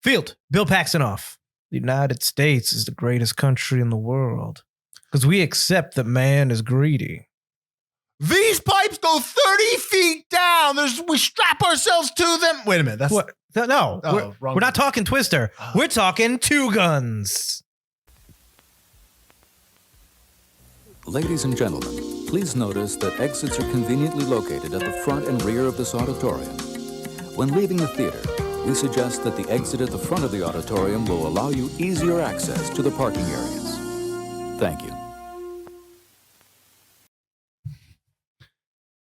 Field, Bill Paxton. The United States is the greatest country in the world because we accept that man is greedy. These pipes go 30 feet down. We strap ourselves to them. Wait a minute. That's what? No, we're not talking Twister. We're talking Two Guns. Ladies and gentlemen, please notice that exits are conveniently located at the front and rear of this auditorium. When leaving the theater, we suggest that the exit at the front of the auditorium will allow you easier access to the parking areas. Thank you.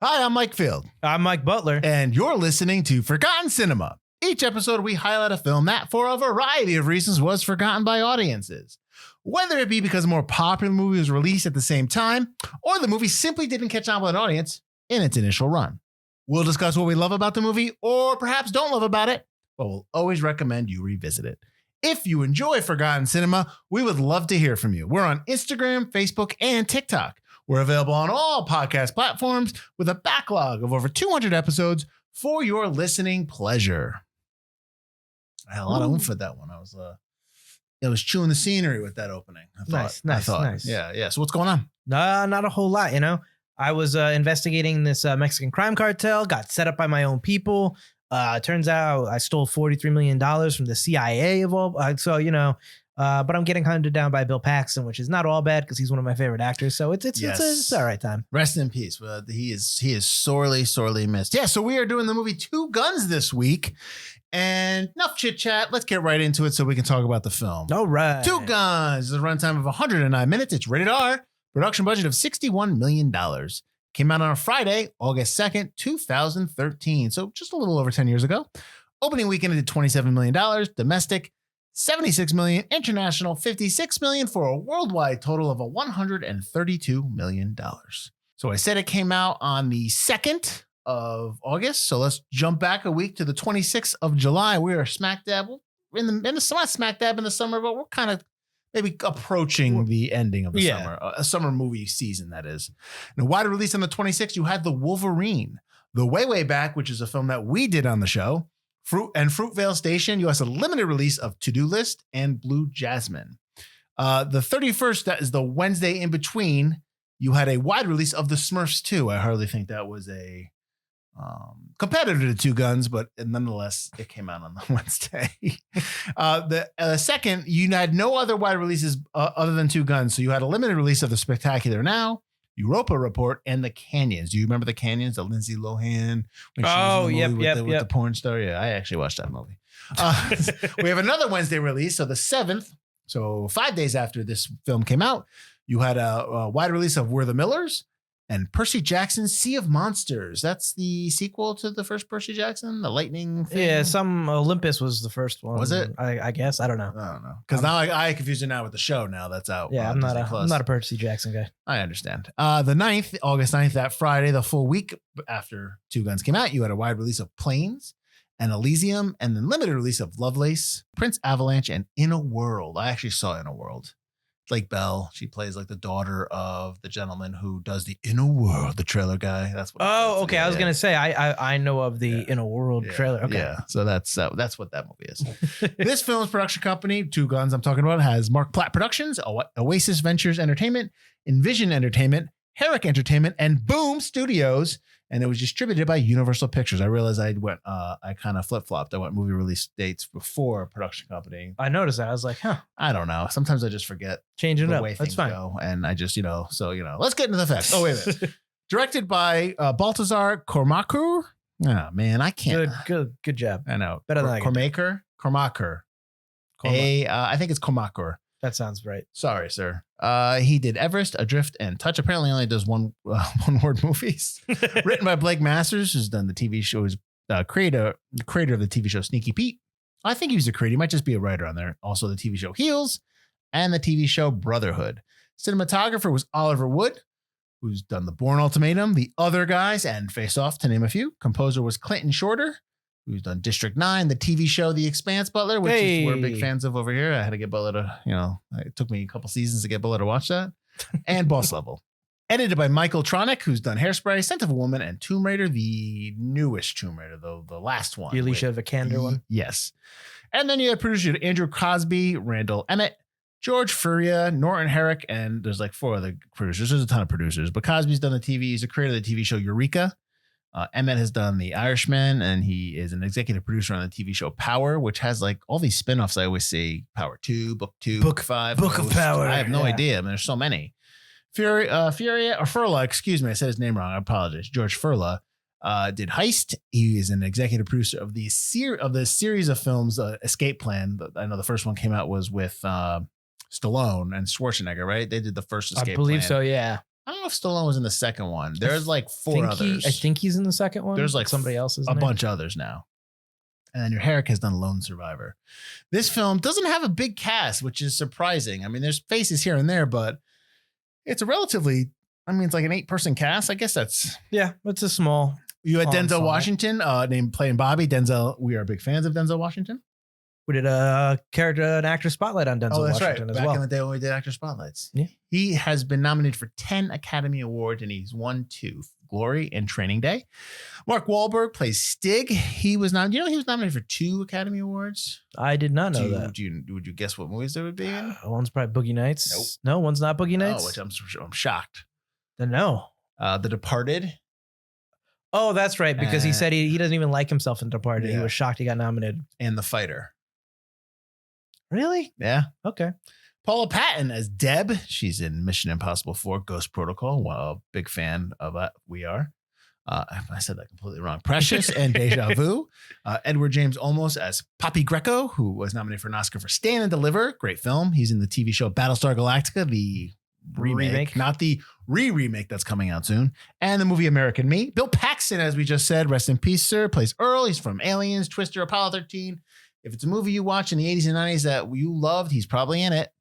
Hi, I'm Mike Field. I'm Mike Butler. And you're listening to Forgotten Cinema. Each episode, we highlight a film that, for a variety of reasons, was forgotten by audiences. Whether it be because a more popular movie was released at the same time, or the movie simply didn't catch on with an audience in its initial run. We'll discuss what we love about the movie, or perhaps don't love about it, but we'll always recommend you revisit it. If you enjoy Forgotten Cinema, we would love to hear from you. We're on Instagram, Facebook, and TikTok. We're available on all podcast platforms with a backlog of over 200 episodes for your listening pleasure. I had a lot of oomph for that one. I was chewing the scenery with that opening. Nice. Yeah. So what's going on? Not a whole lot, I was investigating this Mexican crime cartel, got set up by my own people. Turns out I stole $43 million from the CIA of all. But I'm getting hunted down by Bill Paxton, which is not all bad because he's one of my favorite actors. So it's all right time. Rest in peace. He is sorely missed. Yeah. So we are doing the movie Two Guns this week. And enough chit chat. Let's get right into it so we can talk about the film. All right. Two Guns is a runtime of 109 minutes. It's rated R. Production budget of $61 million. Came out on a Friday, August 2nd, 2013. So just a little over 10 years ago. Opening weekend did $27 million. Domestic, $76 million. International, $56 million for a worldwide total of $132 million. So I said it came out on the 2nd of August. So let's jump back a week to the 26th of July. We are smack dab in the smack dab in the summer, but we're kind of maybe approaching the ending of the summer, a summer movie season, that is. Now, wide release on the 26th, you had The Wolverine, The Way Back, which is a film that we did on the show, Fruitvale Station, US a limited release of To-Do List and Blue Jasmine. The 31st, that is the Wednesday in between, you had a wide release of The Smurfs 2. I hardly think that was a competitor to Two Guns, but nonetheless, it came out on the Wednesday. The second, you had no other wide releases other than Two Guns. So you had a limited release of The Spectacular Now, Europa Report, and The Canyons. Do you remember The Canyons? The Lindsay Lohan. With the porn star. Yeah, I actually watched that movie. We have another Wednesday release. So the 7th, so 5 days after this film came out, you had a wide release of We're the Millers and Percy Jackson's Sea of Monsters. That's the sequel to the first Percy Jackson, the lightning thing. Yeah, some Olympus was the first one. Was it? I guess. I don't know. Because now I confuse it now with the show now that's out. Yeah, I'm not a Percy Jackson guy. I understand. The 9th, August 9th, that Friday, the full week after Two Guns came out, you had a wide release of Planes and Elysium, and then limited release of Lovelace, Prince Avalanche, and In a World. I actually saw In a World. Blake Bell, she plays like the daughter of the gentleman who does the In a World, the trailer guy. That's what. Oh, okay. I was gonna say I know of the In a World trailer. Okay, yeah. So that's what that movie is. This film's production company, Two Guns, I'm talking about, has Mark Platt Productions, Oasis Ventures Entertainment, Envision Entertainment, Herrick Entertainment, and Boom Studios. And it was distributed by Universal Pictures. I realized I kind of flip-flopped. I went movie release dates before production company. I noticed that. I was like, I don't know. Sometimes I just forget changing the it way up. things That's fine. go. And I just, let's get into the facts. Oh, wait a minute. Directed by Baltazar Kormakur. Oh, man, I can't. Good job. I know. Better than I can do. Kormakur. I think it's Kormakur. That sounds right. Sorry, sir. He did Everest, Adrift, and Touch. Apparently only does one word movies. Written by Blake Masters, who's done the TV show, who's creator of the TV show Sneaky Pete. I think he was a creator. He might just be a writer on there. Also the TV show Heels and the TV show Brotherhood. Cinematographer was Oliver Wood, who's done The Bourne Ultimatum, The Other Guys, and Face Off, to name a few. Composer was Clinton Shorter, who's done District 9, the TV show The Expanse, Butler, which is we're big fans of over here. I had to get Butler to, it took me a couple seasons to get Butler to watch that. And Boss Level. Edited by Michael Tronick, who's done Hairspray, Scent of a Woman, and Tomb Raider, the newest Tomb Raider, the last one. The Alicia Vikander one? Yes. And then you had producer Andrew Cosby, Randall Emmett, George Furia, Norton Herrick, and there's like 4 other producers. There's a ton of producers, but Cosby's done the TV. He's a creator of the TV show Eureka. Emmett has done The Irishman, and he is an executive producer on the TV show Power, which has like all these spinoffs. I always say Power 2, Book 5. Book of Power. I have no idea. I mean, there's so many. Furia or Furla, excuse me, I said his name wrong. I apologize. George Furla did Heist. He is an executive producer of the series of films Escape Plan. I know the first one came out was with Stallone and Schwarzenegger, right? They did the first Escape Plan. I believe so, yeah. I don't know if Stallone was in the second one. There's like 4 others. I think he's in the second one. There's like somebody else is a bunch of others now. And then your Herrick has done Lone Survivor. This film doesn't have a big cast, which is surprising. I mean, there's faces here and there, but it's a relatively, it's like an 8-person cast. I guess that's. Yeah, it's a small. You had Denzel Washington named playing Bobby. Denzel, we are big fans of Denzel Washington. We did an actor spotlight on Denzel Washington as well. Back in the day when we did actor spotlights. Yeah. He has been nominated for 10 Academy Awards, and he's won 2, Glory and Training Day. Mark Wahlberg plays Stig. He was nominated for 2 Academy Awards. I did not know that. Would you guess what movies they would be in? One's probably Boogie Nights. Nope. No, one's not Boogie Nights. Oh, which I'm shocked. Then no. The Departed. Oh, that's right. Because he said he doesn't even like himself in Departed. Yeah. He was shocked he got nominated. And The Fighter. Really? Yeah. Okay. Paula Patton as Deb. She's in Mission Impossible 4 Ghost Protocol. Well, big fan of we are. I said that completely wrong. Precious and Deja Vu. Edward James Olmos as Poppy Greco, who was nominated for an Oscar for Stand and Deliver. Great film. He's in the TV show Battlestar Galactica, the remake, not the remake that's coming out soon. And the movie American Me. Bill Paxton, as we just said, rest in peace, sir, plays Earl. He's from Aliens, Twister, Apollo 13. If it's a movie you watch in the 80s and 90s that you loved, he's probably in it.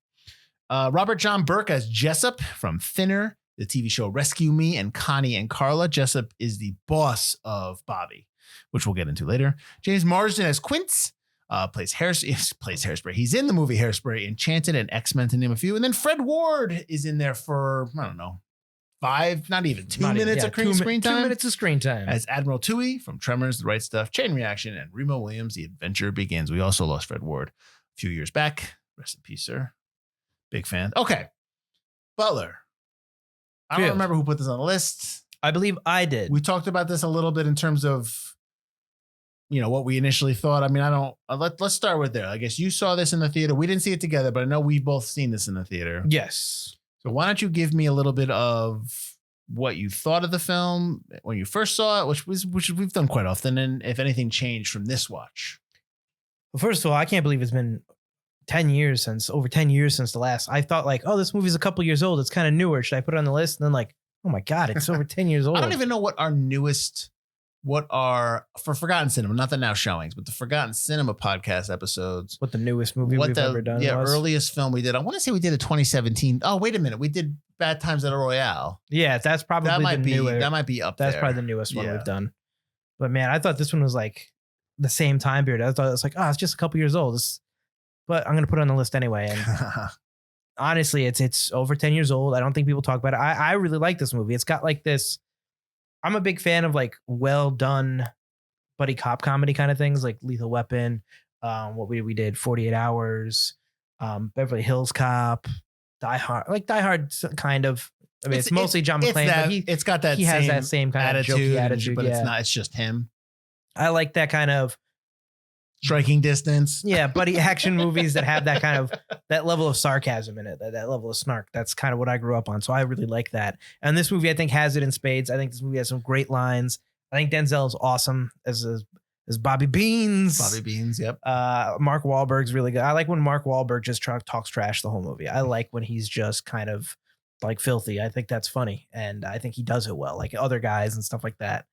Robert John Burke as Jessup from Thinner, the TV show Rescue Me, and Connie and Carla. Jessup is the boss of Bobby, which we'll get into later. James Marsden as Quince, plays Hairspray. He's in the movie Hairspray, Enchanted, and X-Men, to name a few. And then Fred Ward is in there for, I don't know, 5, not even 2 minutes of screen time. 2 minutes of screen time. As Admiral Tui from Tremors, The Right Stuff, Chain Reaction, and Remo Williams, The Adventure Begins. We also lost Fred Ward a few years back. Rest in peace, sir. Big fan. Okay. Butler. I don't remember who put this on the list. I believe I did. We talked about this a little bit in terms of, what we initially thought. I mean, let's start with there. I guess you saw this in the theater. We didn't see it together, but I know we've both seen this in the theater. Yes. So why don't you give me a little bit of what you thought of the film when you first saw it, which we've done quite often, and if anything changed from this watch. Well, first of all, I can't believe it's been over 10 years since the last. I thought like, oh, this movie's a couple years old. It's kind of newer. Should I put it on the list? And then like, oh my God, it's over 10 years old. I don't even know for Forgotten Cinema, not the Now Showings, but the Forgotten Cinema podcast episodes. What the newest movie we've ever done was. Earliest film we did. I want to say we did a 2017. Oh, wait a minute. We did Bad Times at a Royale. Yeah, that's probably that might be up there. That's probably the newest one we've done. But man, I thought this one was like the same time period. I thought it was like, oh, it's just a couple years old. But I'm going to put it on the list anyway. And honestly, it's over 10 years old. I don't think people talk about it. I really like this movie. It's got like this. I'm a big fan of like well done buddy cop comedy kind of things, like Lethal Weapon. What we did 48 Hours, Beverly Hills Cop, Die Hard, like Die Hard kind of. I mean, it's mostly John McClane, but he has that same kind of jokey attitude, but it's just him. I like that kind of striking distance. Yeah, buddy action movies that have that kind of that level of sarcasm in it, that level of snark. That's kind of what I grew up on. So I really like that. And this movie, I think, has it in spades. I think this movie has some great lines. I think Denzel is awesome as Bobby Beans. Bobby Beans, yep. Mark Wahlberg's really good. I like when Mark Wahlberg just talks trash the whole movie. I like when he's just kind of like filthy. I think that's funny. And I think he does it well, like other guys and stuff like that.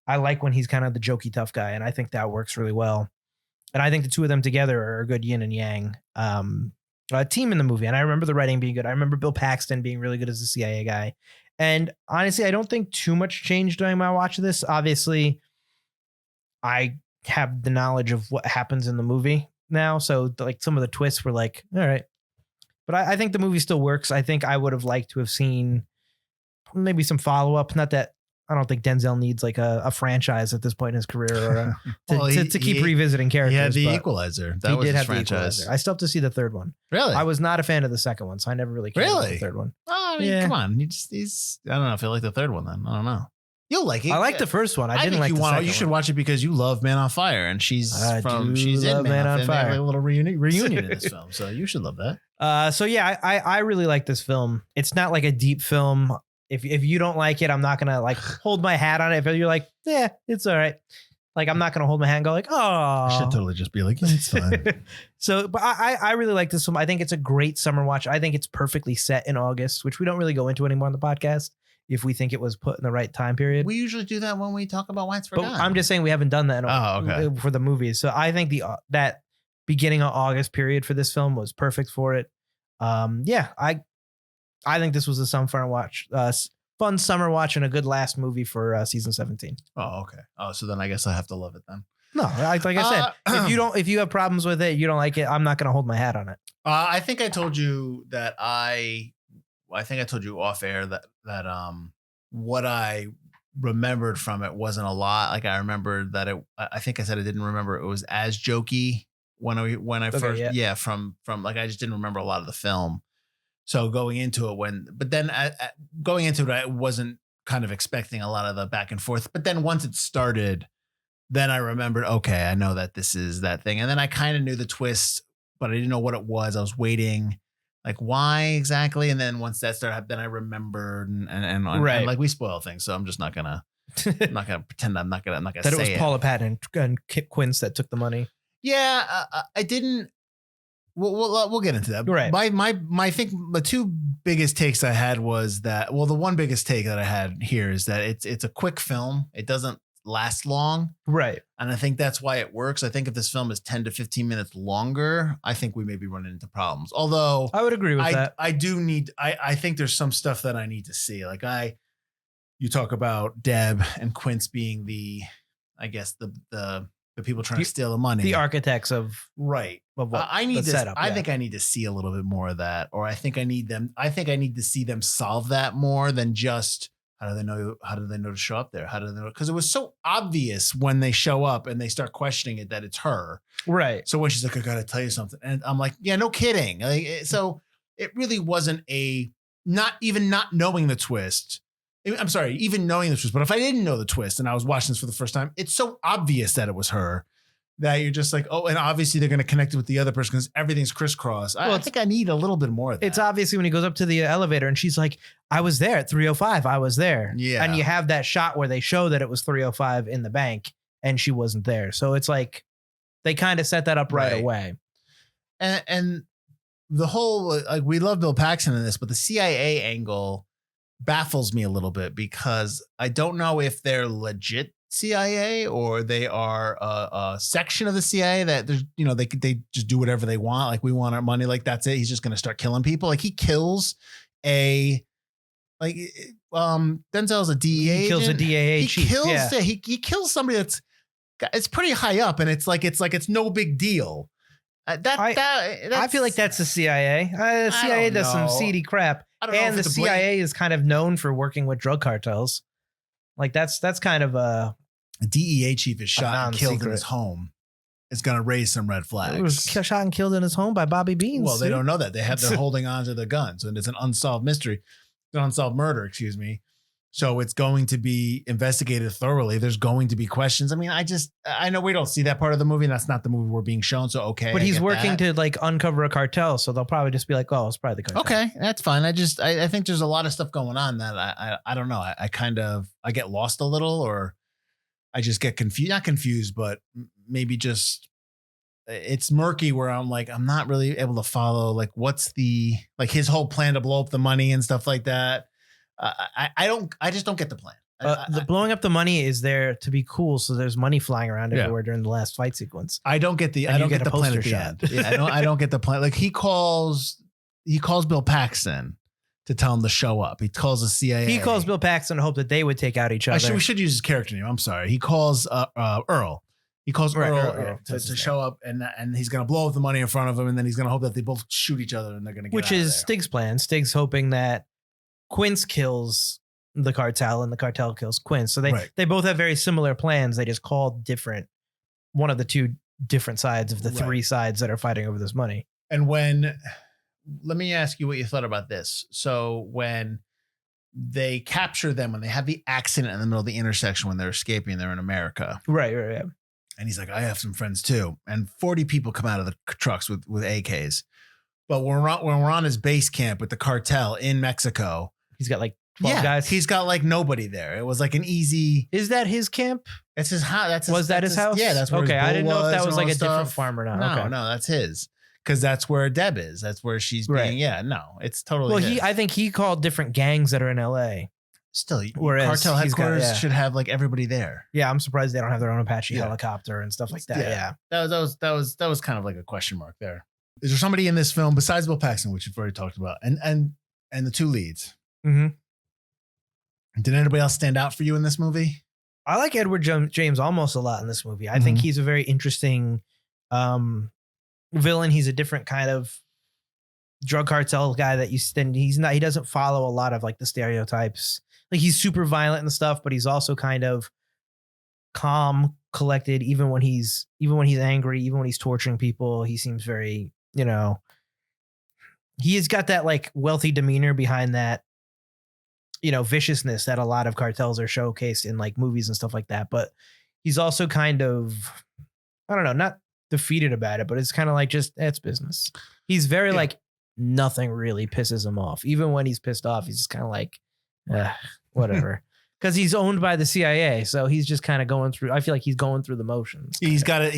I like when he's kind of the jokey tough guy. And I think that works really well. And I think the two of them together are a good yin and yang team in the movie. And I remember the writing being good. I remember Bill Paxton being really good as the CIA guy. And honestly, I don't think too much changed during my watch of this. Obviously, I have the knowledge of what happens in the movie now. So like some of the twists were like, all right. But I think the movie still works. I think I would have liked to have seen maybe some follow-up. Not that I don't think Denzel needs like a franchise at this point in his career or Well, to keep revisiting characters. He had the but Equalizer. That he was did his have franchise. the Equalizer. I still have to see the third one. Really? I was not a fan of the second one, so I never really cared about the Really? third one. Oh, I mean, Yeah. come on. He's. I don't know if you like the third one. Then I don't know. You'll like it. I like the first one. I didn't think like you the second You should one. watch it because you love Man on Fire, and she's I do she's in love Man on Fire. Fire. Like a little reunion in this film, so you should love that. So yeah, I really like this film. It's not like a deep film. If you don't like it, I'm not gonna like hold my hat on it. If you're like, yeah, it's all right. Like I'm not gonna hold my hand and go like, I should oh. totally just be like, yeah, it's fine. So, but I really like this film. I think it's a great summer watch. I think it's perfectly set in August, which we don't really go into anymore on the podcast. If we think it was put in the right time period, We usually do that when we talk about Whites but Forgotten. I'm just saying we haven't done that okay. for the movies. So I think that beginning of August period for this film was perfect for it. Yeah, I think this was a fun summer watch and a good last movie for season 17. Oh, okay. Oh, so then I guess I have to love it then. No, like I said, if you have problems with it, you don't like it, I'm not going to hold my hat on it. I think I told you that I think I told you off air that what I remembered from it wasn't a lot. Like I remembered that I think I said I didn't remember it was as jokey when I first from like I just didn't remember a lot of the film. So going into it going into it, I wasn't kind of expecting a lot of the back and forth. But then once it started, then I remembered, okay, I know that this is that thing. And then I kind of knew the twist, but I didn't know what it was. I was waiting, like why exactly? And then once that started, then I remembered and like we spoil things. So I'm just not gonna pretend I'm not gonna That say it was Paula Patton and Kip Quince that took the money. Yeah, I didn't. We'll get into that. Right. I think the two biggest takes I had was that. Well, the one biggest take that I had here is that it's a quick film. It doesn't last long. Right. And I think that's why it works. I think if this film is 10 to 15 minutes longer, I think we may be running into problems. Although I would agree with that. I think there's some stuff that I need to see. Like you talk about Deb and Quince being the people trying to steal the money. The architects of right. Of what I need the to setup. I think I need to see a little bit more of that, or I think I need to see them solve that more than just how do they know to show up there? How do they know? Because it was so obvious when they show up and they start questioning it that it's her. Right. So when she's like, I gotta tell you something. And I'm like, yeah, no kidding. So it really wasn't not knowing the twist. I'm sorry, even knowing the twist. But if I didn't know the twist and I was watching this for the first time, it's so obvious that it was her that you're just like, oh, and obviously they're going to connect it with the other person because everything's crisscross. I think I need a little bit more of that. It's obviously when he goes up to the elevator and she's like, I was there at 3:05. I was there. Yeah. And you have that shot where they show that it was 3:05 in the bank and she wasn't there. So it's like they kind of set that up right away. And the whole, like, we love Bill Paxton in this, but the CIA angle baffles me a little bit because I don't know if they're legit CIA or they are a section of the CIA that there's, they just do whatever they want. Like, we want our money. Like, that's it. He's just going to start killing people. Like, he kills Denzel's a DEA agent. He kills a DEA chief. He kills somebody it's pretty high up, and it's no big deal. I feel like that's the CIA. The CIA does some seedy crap, and the CIA is kind of known for working with drug cartels. Like that's kind of a DEA chief is shot and killed in his home. It's going to raise some red flags. He was shot and killed in his home by Bobby Beans. Well, they don't know that. They're holding on to the guns, and it's an unsolved mystery, an unsolved murder. Excuse me. So it's going to be investigated thoroughly. There's going to be questions. I mean, I know we don't see that part of the movie, and that's not the movie we're being shown. So, okay. But he's working to like uncover a cartel. So they'll probably just be like, oh, it's probably the cartel. Okay. That's fine. I think there's a lot of stuff going on that I don't know. I get lost a little, or I just get confused, not confused, but maybe just it's murky where I'm like, I'm not really able to follow, like, what's his whole plan to blow up the money and stuff like that. I just don't get the plan. The blowing up the money is there to be cool, so there's money flying around everywhere during the last fight sequence. I don't get the plan at the end. Yeah, I don't get the plan. Like, he calls Bill Paxton to tell him to show up. He calls the CIA. He calls Bill Paxton to hope that they would take out each other. We should use his character name. I'm sorry. He calls Earl. He calls Earl to show up, and he's going to blow up the money in front of him, and then he's going to hope that they both shoot each other, and they're going to get Which out is of there. Stig's plan. Stig's hoping that Quince kills the cartel, and the cartel kills Quinn. So Right. they both have very similar plans. They just call different, one of the two different sides of the Right. three sides that are fighting over this money. And let me ask you what you thought about this. So when they capture them, when they have the accident in the middle of the intersection, when they're escaping, they're in America. Right. And he's like, I have some friends too. And 40 people come out of the trucks with AKs. But when we're on his base camp with the cartel in Mexico, He's got like 12 guys. he's got like nobody there. It was like an easy. Is that his camp? That's his house. Was that his house? Yeah, that's where his okay. I bull didn't know if that and was all like a that different stuff. farm or not. No, Okay. no, that's his. Because that's where Deb is. That's where she's being. Right. Yeah, no, it's totally. Well, his. I think he called different gangs that are in L.A. Still, Whereas cartel he's got- headquarters yeah. should have like everybody there. Yeah, I'm surprised they don't have their own Apache Yeah. helicopter and stuff like that. Yeah. That was kind of like a question mark there. Is there somebody in this film besides Bill Paxton, which you've already talked about, and the two leads? Mm-hmm. Did anybody else stand out for you in this movie? I like Edward James almost a lot in this movie. I think Mhm. he's a very interesting villain. He's a different kind of drug cartel guy that he doesn't follow a lot of like the stereotypes. Like he's super violent and stuff, but he's also kind of calm, collected, even when he's angry, even when he's torturing people. He seems very, he has got that like wealthy demeanor behind that, viciousness that a lot of cartels are showcased in like movies and stuff like that. But he's also kind of, I don't know, not defeated about it, but it's kind of like just, it's business. He's very like, nothing really pisses him off. Even when he's pissed off, he's just kind of like, whatever. Because he's owned by the CIA. So he's just kind of going through, I feel like he's going through the motions. He's got to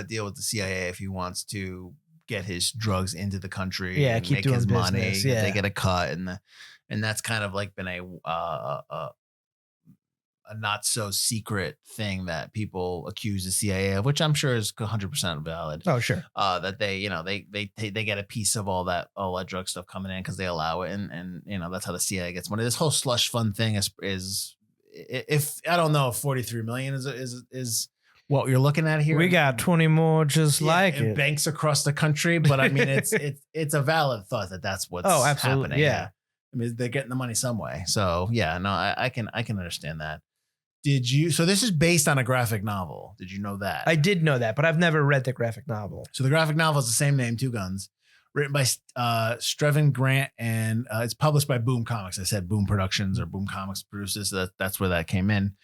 deal with the CIA if he wants to get his drugs into the country. Yeah, and keep make doing his business, money. yeah. They get a cut, and that's kind of like been a not so secret thing that people accuse the CIA of, which I'm sure is 100% valid. Oh, sure. That they get a piece of all that drug stuff coming in because they allow it, and that's how the CIA gets money. This whole slush fund thing is if I don't know if 43 million is what you're looking at here. We got 20 more just like in it. banks across the country, but I mean it's a valid thought that's what's absolutely happening. yeah. I mean, they're getting the money some way. So yeah, no, I can understand that. So this is based on a graphic novel. Did you know that? I did know that, but I've never read the graphic novel. So the graphic novel is the same name, Two Guns, written by Strevin Grant, and it's published by Boom Comics. I said Boom Productions or Boom Comics produces. So that's where that came in.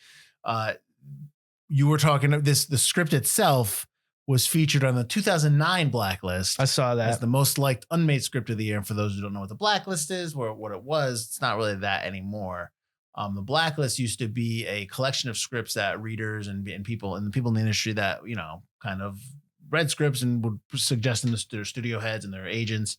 You were talking the script itself was featured on the 2009 Blacklist. I saw that. As the most liked unmade script of the year. And for those who don't know what the Blacklist is, or what it was, it's not really that anymore. The Blacklist used to be a collection of scripts that readers and people in the industry that, kind of read scripts and would suggest them to their studio heads and their agents.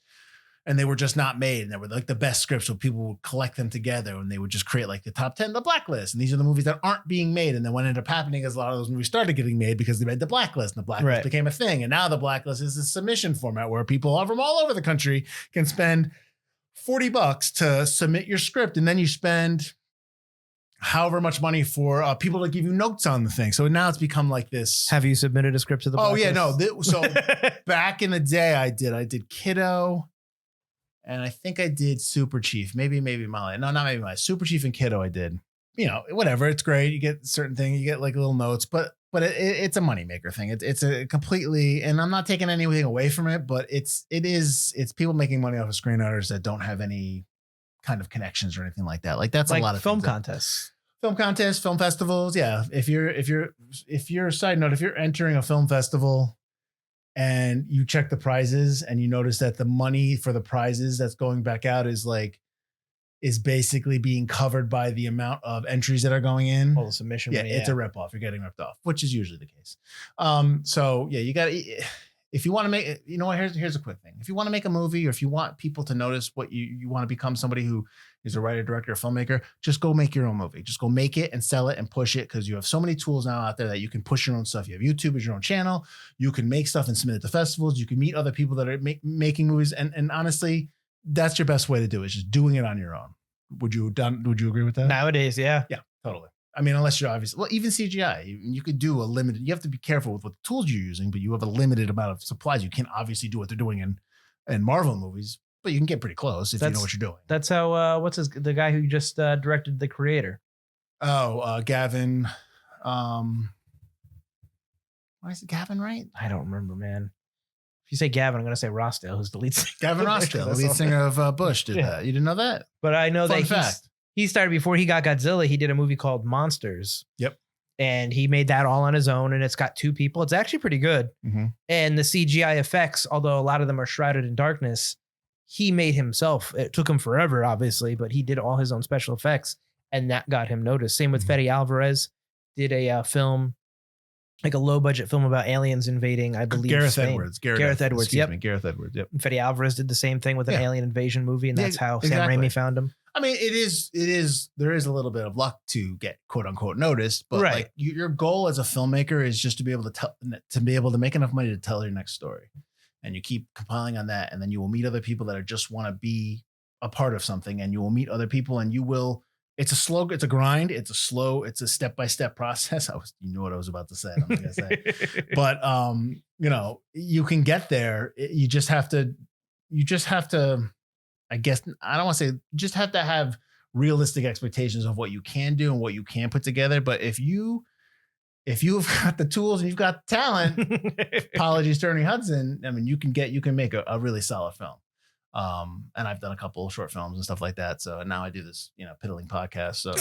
And they were just not made. And they were like the best scripts. So people would collect them together and they would just create like the top 10, the Blacklist. And these are the movies that aren't being made. And then what ended up happening is a lot of those movies started getting made because they made the Blacklist, and the Blacklist became a thing. And now the Blacklist is a submission format where people from all over the country can spend $40 to submit your script. And then you spend however much money for people to give you notes on the thing. So now it's become like this. Have you submitted a script to the Blacklist? Blacklist? Yeah, no. So back in the day, I did Kiddo. And I think I did Super Chief, maybe Molly. No, not maybe Molly. Super Chief and Kiddo I did. Whatever. It's great. You get certain things. You get like little notes, but it's a moneymaker thing. It's a completely, and I'm not taking anything away from it, but it's people making money off of screenwriters that don't have any kind of connections or anything like that. Like that's like a lot of film contests, film festivals. Yeah. If you're a side note, if you're entering a film festival and you check the prizes and you notice that the money for the prizes that's going back out is basically being covered by the amount of entries that are going in. Oh, the submission money. It's a ripoff. You're getting ripped off, which is usually the case. So yeah, you got to, if you want to make, here's a quick thing. If you want to make a movie, or if you want people to notice what you want to become somebody who is a writer, director, or filmmaker, just go make your own movie. Just go make it and sell it and push it, because you have so many tools now out there that you can push your own stuff. You have YouTube as your own channel. You can make stuff and submit it to festivals. You can meet other people that are making movies. And honestly, that's your best way to do it, is just doing it on your own. Would you agree with that? Nowadays, yeah. Yeah, totally. I mean, unless you're obviously, well, even CGI, you could do a limited, you have to be careful with what tools you're using, but you have a limited amount of supplies. You can't obviously do what they're doing in Marvel movies. but you can get pretty close if you know what you're doing. That's how. The guy who just directed The Creator? Gavin. Why is it Gavin, right? I don't remember, man. If you say Gavin, I'm going to say Rossdale, who's the lead singer. Gavin Rossdale, the lead singer of Bush, did that. You didn't know that? But I know Fun that fact. he started before he got Godzilla. He did a movie called Monsters. Yep. And he made that all on his own, and it's got 2 people. It's actually pretty good. Mm-hmm. And the CGI effects, although a lot of them are shrouded in darkness, he made himself. It took him forever, obviously, but he did all his own special effects, and that got him noticed. Same with Fede Alvarez, did a film, like a low budget film about aliens invading, I believe, Gareth Spain. Edwards. Gareth Edwards. Yep. Gareth Edwards. Yep. Fede Alvarez did the same thing with an alien invasion movie, and that's how Sam Raimi found him. I mean, there is a little bit of luck to get quote unquote noticed, but like your goal as a filmmaker is just to be able to make enough money to tell your next story. And you keep compiling on that. And then you will meet other people that just want to be a part of something, and you will meet other people, and you will, it's a grind. It's a step-by-step process. You know what I was about to say. I'm not going to say, but you can get there. You just have to, I guess, I don't want to say, just have to have realistic expectations of what you can do and what you can put together. But if you've got the tools and you've got the talent, apologies to Ernie Hudson, I mean, you can make a really solid film. And I've done a couple of short films and stuff like that. So now I do this, piddling podcast. So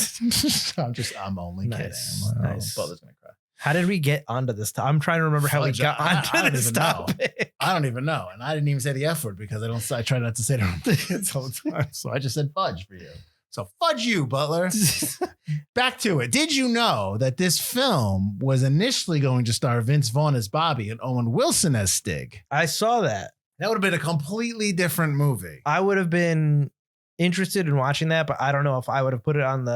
I'm only kidding. Nice. Butler's gonna cry. How did we get onto this? I'm trying to remember how we got onto this topic. I don't even know. And I didn't even say the F word because I try not to say it all the time. So I just said fudge for you. So fudge you, Butler. Back to it. Did you know that this film was initially going to star Vince Vaughn as Bobby and Owen Wilson as Stig? I saw that. That would have been a completely different movie. I would have been interested in watching that, but I don't know if I would have put it on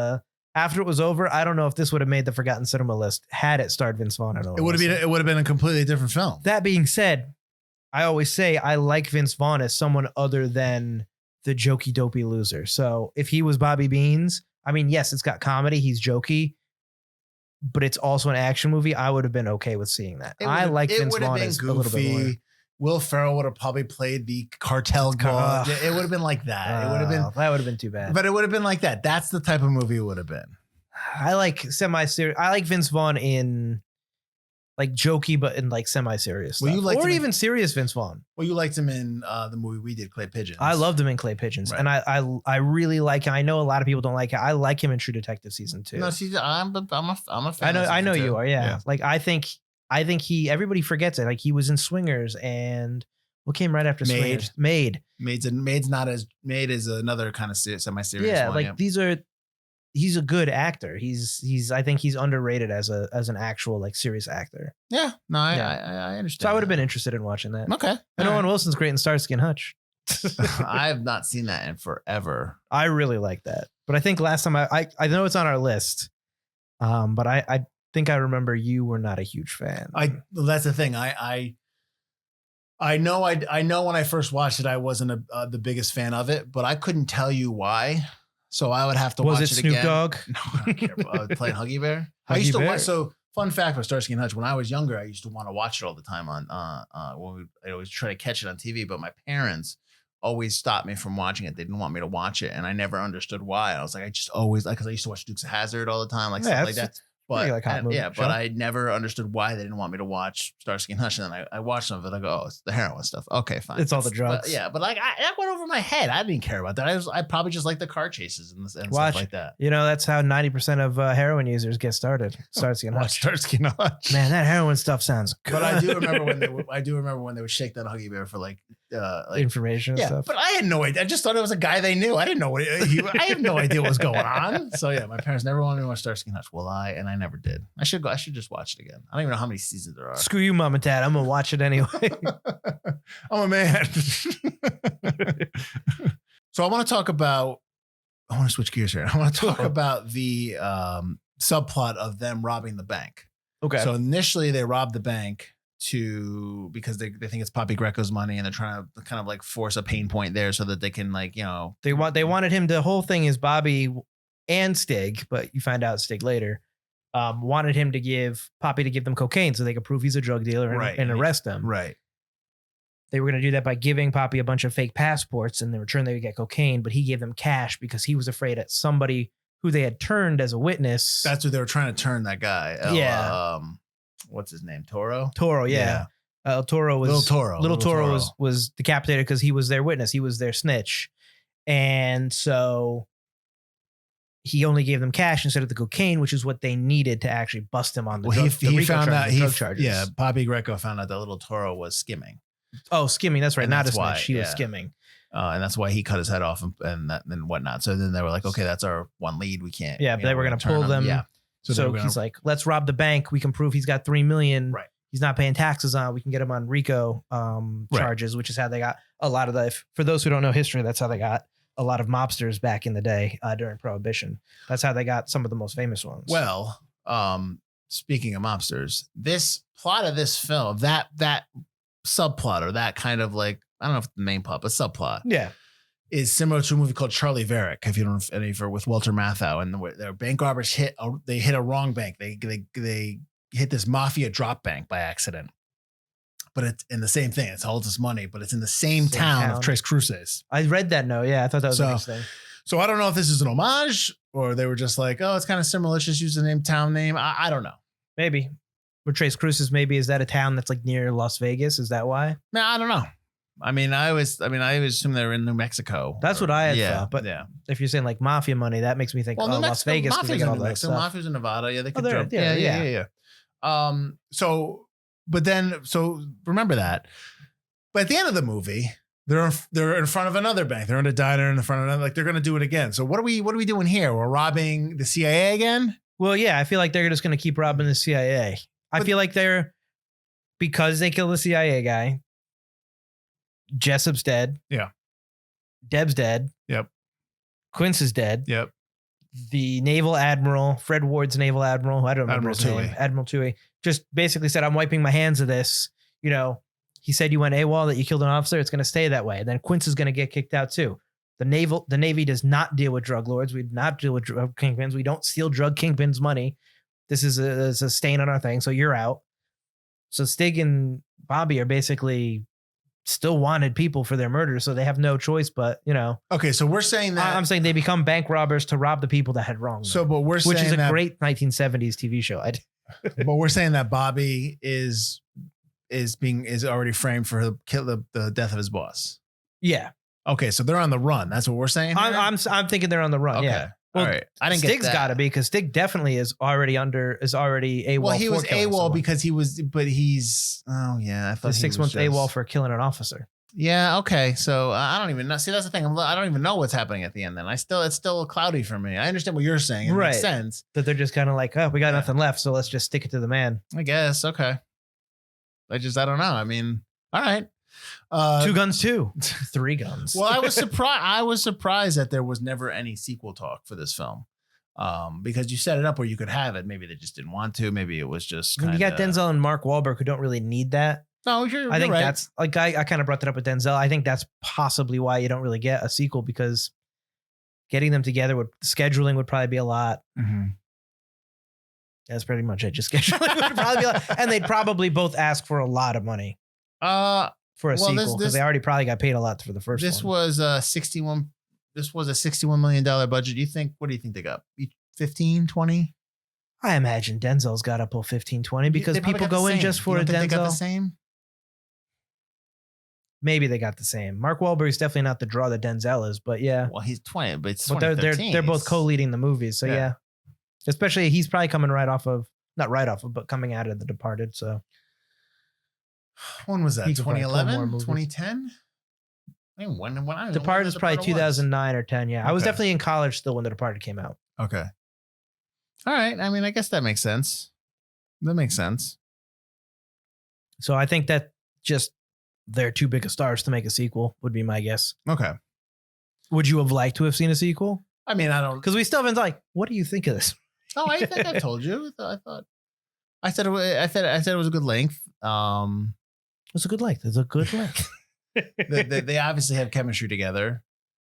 after it was over. I don't know if this would have made the Forgotten Cinema list had it starred Vince Vaughn. It would have been a completely different film. That being said, I always say I like Vince Vaughn as someone other than the jokey dopey loser. So if he was Bobby Beans, I mean, yes, it's got comedy. He's jokey, but it's also an action movie. I would have been okay with seeing that. I like Vince Vaughn as a little bit more. Will Ferrell would have probably played the cartel guy. It would have been like that. It would have been that would have been too bad. But it would have been like that. That's the type of movie it would have been. I like semi-serious. I like Vince Vaughn in like jokey, but in like semi-serious stuff. Or even serious Vince Vaughn. Well, you liked him in the movie we did, Clay Pigeons. I loved him in Clay Pigeons, right. And I really like him. I know a lot of people don't like it. I like him in True Detective season 2. No, see, I'm a fan. I know you are. Yeah. Like I think everybody forgets it. Like he was in Swingers, and what came right after Swingers? Maid is another kind of semi-serious. Yeah, one, like he's a good actor. I think he's underrated as an actual like serious actor. Yeah, no, I understand. So I would have been interested in watching that. Okay, and Owen Wilson's great in Starsky and Hutch. I have not seen that in forever. I really like that, but I think last time I know it's on our list, but I think I remember you were not a huge fan. That's the thing. I know when I first watched it, I wasn't the biggest fan of it, but I couldn't tell you why. So I would have to watch it again. Was it Snoop Dogg? No, I don't care. Playing Huggy Bear. I used to watch. So fun fact with Starsky and Hutch, when I was younger, I used to want to watch it all the time on I always try to catch it on TV, but my parents always stopped me from watching it. They didn't want me to watch it, and I never understood why. I was like, I just always because I used to watch Dukes of Hazzard all the time, like stuff like that. But but I never understood why they didn't want me to watch Starsky and Hutch. And then I watched some of it. I go, oh, it's the heroin stuff. Okay, fine. It's all the drugs. But like that went over my head. I didn't care about that. I probably just like the car chases and stuff like that. That's how 90% of heroin users get started. Starsky and Hutch. Starsky and Hutch. Man, that heroin stuff sounds good. But I do remember when they would shake that Huggy Bear for like information and stuff. But I had no idea. I just thought it was a guy they knew. I didn't know I have no idea what was going on. So yeah, my parents never wanted me to watch Starsky and Hutch. Well, and I never did. I should just watch it again. I don't even know how many seasons there are. Screw you, mom and dad. I'm gonna watch it anyway. I'm a man. So I want to switch gears here. I want to talk about the subplot of them robbing the bank. Okay. So initially they robbed the bank because they think it's Poppy Greco's money, and they're trying to kind of like force a pain point there so that they can they wanted him. The whole thing is Bobby and Stig, but you find out Stig later. Wanted him to give Poppy them cocaine so they could prove he's a drug dealer and arrest him. Right. they were going to do that by giving Poppy a bunch of fake passports, and in return they would get cocaine, but he gave them cash because he was afraid that somebody who they had turned as a witness. That's what they were trying to turn that guy. Yeah. What's his name? Toro? Toro, yeah. Toro was Little Toro. Was decapitated because he was their witness. He was their snitch. And so he only gave them cash instead of the cocaine, which is what they needed to actually bust him on the drug, he found out drug charges. Yeah, Bobby Greco found out that Little Toro was skimming. Oh, skimming. That's right. And Not that's a snitch. why, She was yeah. skimming. And that's why he cut his head off and whatnot. So then they were like, okay, that's our one lead. We can't. Yeah, but they were going to pull turn them. Yeah. So he's like, let's rob the bank. We can prove he's got $3 million. Right. He's not paying taxes on. We can get him on RICO charges, which is how they got a lot of the. For those who don't know history, that's how they got a lot of mobsters back in the day during Prohibition. That's how they got some of the most famous ones. Well, speaking of mobsters, this plot of this film, that subplot or that kind of like, I don't know if it's the main plot, but subplot. Yeah. Is similar to a movie called Charlie Varick, if you don't know any, with Walter Matthau, and their bank robbers hit a wrong bank. They hit this mafia drop bank by accident, but it's in the same thing. It's all this money, but it's in the same town of Tres Cruces. I read that note. Yeah, I thought that was interesting. So I don't know if this is an homage or they were just like, oh, it's kind of similar. Let's just use the town name. I don't know. Maybe. But Tres Cruces, maybe, is that a town that's like near Las Vegas? Is that why? Man, I don't know. I always assume they're in New Mexico. That's what I had thought. But yeah, if you're saying like mafia money, that makes me think, Las Vegas. Mafia's in New Mexico. Mafia's in Nevada. Yeah, they could jump. Yeah. So remember that. But at the end of the movie, they're in front of another bank. They're in a diner in the front of another. Like they're going to do it again. So what are we doing here? We're robbing the CIA again? Well, yeah, I feel like they're just going to keep robbing the CIA. I feel like because they killed the CIA guy. Jessup's dead. Yeah. Deb's dead. Yep. Quince is dead. Yep. The naval admiral, Fred Ward's naval admiral, I don't remember his name, Admiral Toohey, just basically said, I'm wiping my hands of this. You know, he said you went AWOL, that you killed an officer. It's going to stay that way. And then Quince is going to get kicked out too. The Navy does not deal with drug lords. We do not deal with drug kingpins. We don't steal drug kingpins' money. This is a stain on our thing. So you're out. So Stig and Bobby are basically still wanted people for their murder, so they have no choice but, Okay, so we're saying that I'm saying they become bank robbers to rob the people that had wronged them. So, but we're which saying is a that, great 1970s TV show. But we're saying that Bobby is already framed for the death of his boss. Yeah. Okay, so they're on the run. That's what we're saying. I'm thinking they're on the run. Okay. Yeah. Well, all right. I didn't Stig's get that. got to be, because Stig definitely is already AWOL. Well, he was AWOL someone. because he's. Oh yeah, I thought the 6 months AWOL for killing an officer. Yeah. Okay. So I don't even know. See, that's the thing. I don't even know what's happening at the end. Then it's still cloudy for me. I understand what you're saying. It makes sense that they're just kind of like, oh, we got nothing left, so let's just stick it to the man. I guess. Okay. I don't know. I mean, all right. 2 guns, 2, 3 guns. Well, I was surprised that there was never any sequel talk for this film. Because you set it up where you could have it. Maybe they just didn't want to. Maybe it was just you got Denzel and Mark Wahlberg, who don't really need that. No, I think right. that's like, I kind of brought that up with Denzel. I think that's possibly why you don't really get a sequel, because getting them together with scheduling would probably be a lot. Mm-hmm. That's pretty much it. Just scheduling would probably be a lot. And they'd probably both ask for a lot of money for a sequel, because they already probably got paid a lot for the first one. This was a $61 million budget. What do you think they got? 15, 20? I imagine Denzel's got to pull 15, 20, because people go in just for a Denzel. They got the same? Maybe they got the same. Mark Wahlberg's definitely not the draw that Denzel is, but yeah. Well, he's 20, but it's they're both co-leading the movies, so yeah. Especially he's probably coming but coming out of The Departed. So when was that? 2011, 2010? I mean, when I Departed is probably 2009 or 10. Yeah, okay. I was definitely in college still when The Departed came out. Okay. All right. I mean, I guess that makes sense. So I think that just they're too big of stars to make a sequel would be my guess. Okay. Would you have liked to have seen a sequel? I mean, I don't, because we still haven't like, what do you think of this? Oh, I think I've told you. I said it was a good length. It's a good length. They obviously have chemistry together.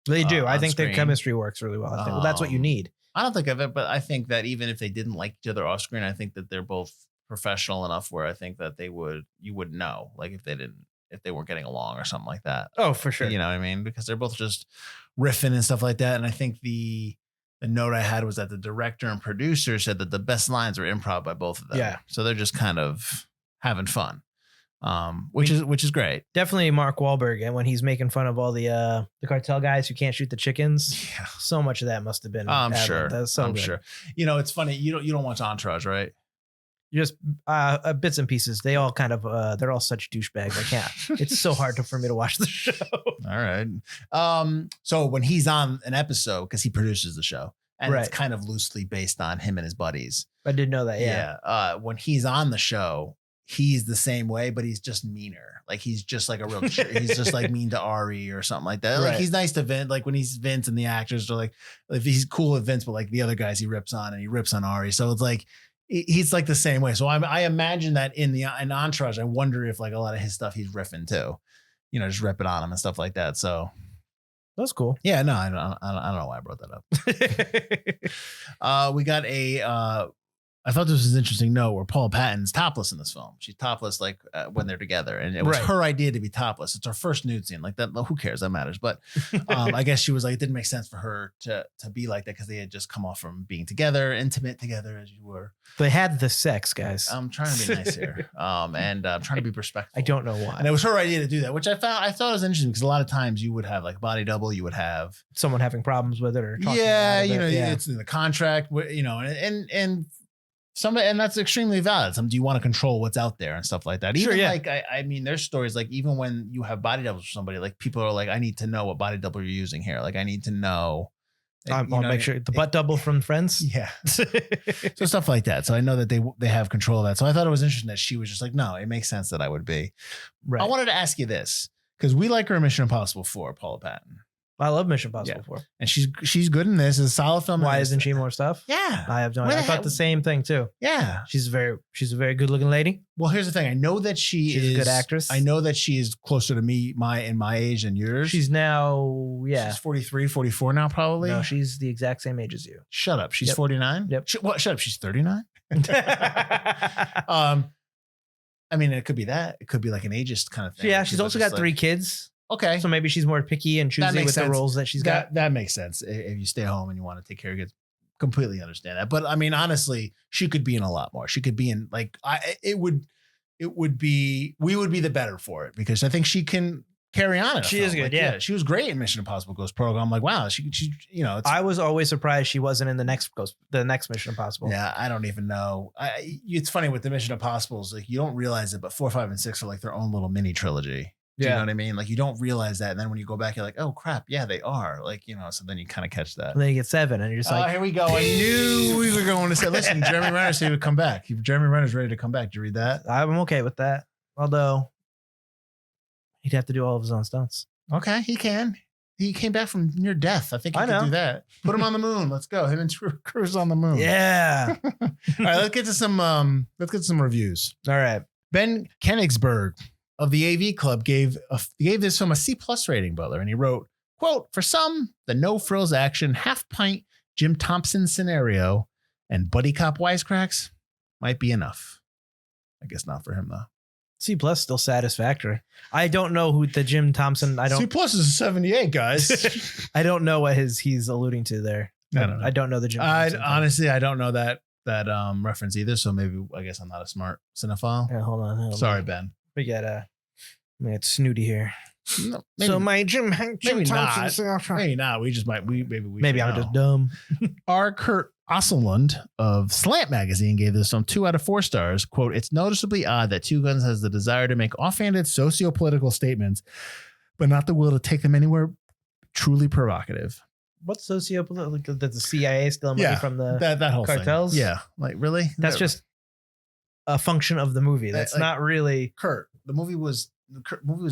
They do. I think their chemistry works really well. I think, that's what you need. I don't think of it, but I think that even if they didn't like each other off screen, I think that they're both professional enough where I think that you would know, like if if they weren't getting along or something like that. Oh, for sure. You know what I mean? Because they're both just riffing and stuff like that. And I think the note I had was that the director and producer said that the best lines were improv by both of them. Yeah. So they're just kind of having fun, which is great. Definitely Mark Wahlberg, and when he's making fun of all the cartel guys who can't shoot the chickens, Yeah. so much of that must have been. I'm ad-libbed. sure. That's so I'm good. sure. You know, it's funny. You don't watch Entourage, right? Just bits and pieces. They all kind of they're all such douchebags. I can't. It's so hard for me to watch the show. All right. So when he's on an episode, because he produces the show, and Right. it's kind of loosely based on him and his buddies. I did know that. Yeah. When he's on the show, he's the same way, but he's just meaner. Like he's just like a real, he's just like mean to Ari or something like that. Like Right. he's nice to Vince. Like when he's Vince and the actors are like, if he's cool with Vince, but like the other guys he rips on and he rips on Ari. So it's like, he's like the same way. So I imagine that in Entourage, I wonder if like a lot of his stuff he's riffing too, you know, just ripping on him and stuff like that. So That's cool. yeah, no, I don't know why I brought that up. We got I thought this was an interesting note where Paula Patton's topless in this film. She's topless like when they're together, and it was Right. her idea to be topless. It's her first nude scene. Like that, who cares? That matters. But I guess she was like, it didn't make sense for her to be like that because they had just come off from being together, intimate together as you were. They had the sex, guys. I'm trying to be nice here, and I'm trying to be respectful. I don't know why. And it was her idea to do that, which I thought was interesting because a lot of times you would have like body double, you would have Someone having problems with it or talking yeah, out of you know, it. Yeah. it's in the contract, you know, and somebody, and that's extremely valid. Do you want to control what's out there and stuff like that? Even Sure, yeah. like, I mean, there's stories like even when you have body doubles for somebody, like people are like, I need to know what body double you're using here. Like I need to know. I'll make sure the butt double from Friends. Yeah. So stuff like that. So I know that they have control of that. So I thought it was interesting that she was just like, no, it makes sense that I would be. Right. I wanted to ask you this because we like her in Mission Impossible 4, Paula Patton. I love Mission Impossible 4. And she's good in this. It's a solid film. Why isn't she more stuff? Yeah. I have no Where idea. I the thought hell- the same thing too. Yeah. She's a very good looking lady. Well, here's the thing. I know that she's a good actress. I know that she is closer to me, my age than yours. She's now, yeah. She's 43, 44 now, probably. No, she's the exact same age as you. Shut up. She's Yep. 49. Yep. Shut up. She's 39. I mean, it could be that. It could be like an ageist kind of thing. Yeah, she's also got 3 kids. Okay. So maybe she's more picky and choosy makes with sense. the roles that she's got. That makes sense. If you stay home and you want to take care of kids, completely understand that. But I mean, honestly, she could be in a lot more. She could be in like we would be the better for it because I think she can carry on it. She is good, yeah. She was great in Mission Impossible Ghost Protocol. I'm like, wow, she you know, I was always surprised she wasn't in the next Mission Impossible. yeah, I don't even know. It's funny with the Mission Impossibles, like you don't realize it, but 4, 5, and 6 are like their own little mini trilogy. Do you know what I mean? Like you don't realize that. And then when you go back, you're like, oh crap, yeah, they are. Like, you know, so then you kind of catch that. And then you get 7 and you're just like, Here we go. I knew we were going to say, listen, Jeremy Renner said he would come back. Jeremy Renner's ready to come back. Did you read that? I'm okay with that. Although he'd have to do all of his own stunts. Okay, he can. He came back from near death. I think he I can know. do that. Put him on the moon. Let's go. Him and Cruise on the moon. Yeah. All right, let's get to some reviews. All right. Ben Kenigsberg of the AV Club gave this film a C+ rating, Butler, and he wrote, quote, for some, the no frills action, half pint Jim Thompson scenario and buddy cop wisecracks might be enough. I guess not for him though. C+ still satisfactory. I don't know who the Jim Thompson. C+ is a 78, guys. I don't know what he's alluding to there. I don't know. I don't know the Jim Thompson. Honestly, I don't know that reference either. So maybe I guess I'm not a smart cinephile. Yeah, hold on. Sorry, Ben. We got Snooty here. No, So my Jim maybe Thompson. Maybe not. We just might. Maybe I'm just dumb. R. Kurt Osselund of Slant Magazine gave this film 2 out of 4 stars. Quote, it's noticeably odd that Two Guns has the desire to make offhanded socio-political statements, but not the will to take them anywhere truly provocative. What's sociopolitical? That the CIA stealing money Yeah, from the that whole cartels? thing. Yeah. Like, really? That's just a function of the movie. That's Like- not really. Kurt. The movie was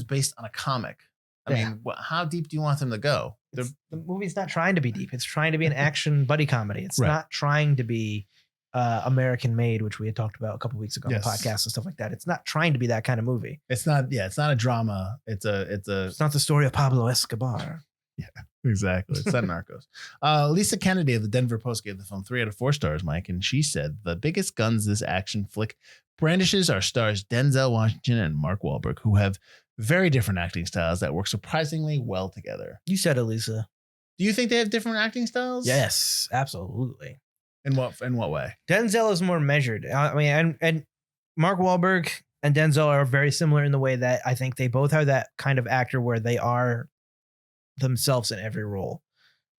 based on a comic. I Yeah. mean, how deep do you want them to go? The movie's not trying to be deep. It's trying to be an action buddy comedy. It's Right. not trying to be American made, which we had talked about a couple weeks ago on Yes. the podcast and stuff like that. It's not trying to be that kind of movie. It's not. Yeah, it's not a drama. It's not the story of Pablo Escobar. exactly. It's not Narcos. Lisa Kennedy of the Denver Post gave the film 3 out of 4 stars, Mike, and she said the biggest guns this action flick brandishes are stars Denzel Washington and Mark Wahlberg, who have very different acting styles that work surprisingly well together. You said it, Lisa. Do you think they have different acting styles? Yes, absolutely. In what way? Denzel is more measured. I mean, and Mark Wahlberg and Denzel are very similar in the way that I think they both are that kind of actor where they are themselves in every role.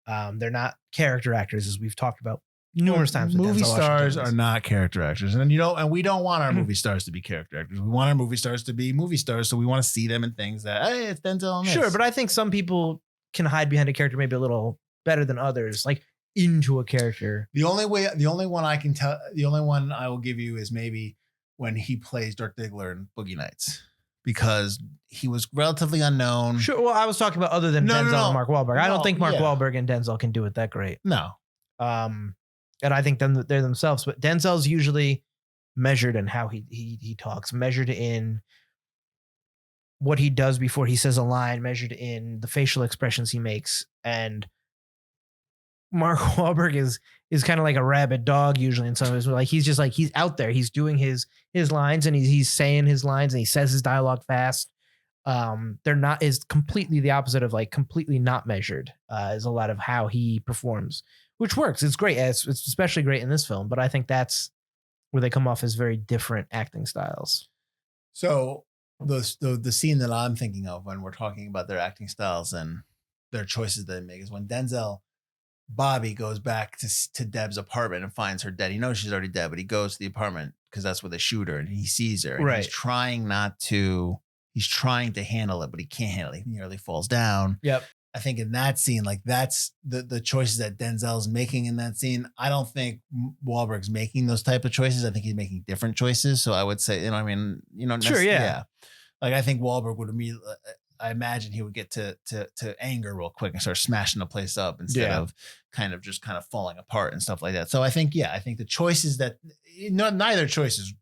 They're not character actors, as we've talked about numerous times. With Movie Denzel stars Washington. are not character actors, and we don't want our movie stars to be character actors. We want our movie stars to be movie stars, so we want to see them in things that, hey, it's Denzel on this. Sure, but I think some people can hide behind a character maybe a little better than others, like into a character. The only one I will give you is maybe when he plays Dirk Diggler in Boogie Nights, because he was relatively unknown. Sure. Well, I was talking about other than Denzel and Mark Wahlberg. I don't think Mark Wahlberg and Denzel can do it that great. No. And I think they're themselves, but Denzel's usually measured in how he talks, measured in what he does before he says a line, measured in the facial expressions he makes. And Mark Wahlberg is kind of like a rabid dog usually in some ways. Like he's out there. He's doing his lines and he's saying his lines and he says his dialogue fast. They're not is completely the opposite of like completely not measured. Is a lot of how he performs, which works. It's great. It's especially great in this film, but I think that's where they come off as very different acting styles. So the scene that I'm thinking of when we're talking about their acting styles and their choices that they make is when Bobby goes back to Deb's apartment and finds her dead. He knows she's already dead, but he goes to the apartment because that's where they shoot her and he sees her. And right. He's trying to handle it, but he can't handle it. He nearly falls down. Yep. I think in that scene, like that's the choices that Denzel's making in that scene. I don't think Wahlberg's making those type of choices. I think he's making different choices. So I would say, sure, yeah. Like I think Wahlberg would immediately, I imagine he would get to anger real quick and start smashing the place up instead of kind of falling apart and stuff like that. So I think the choices that neither choice is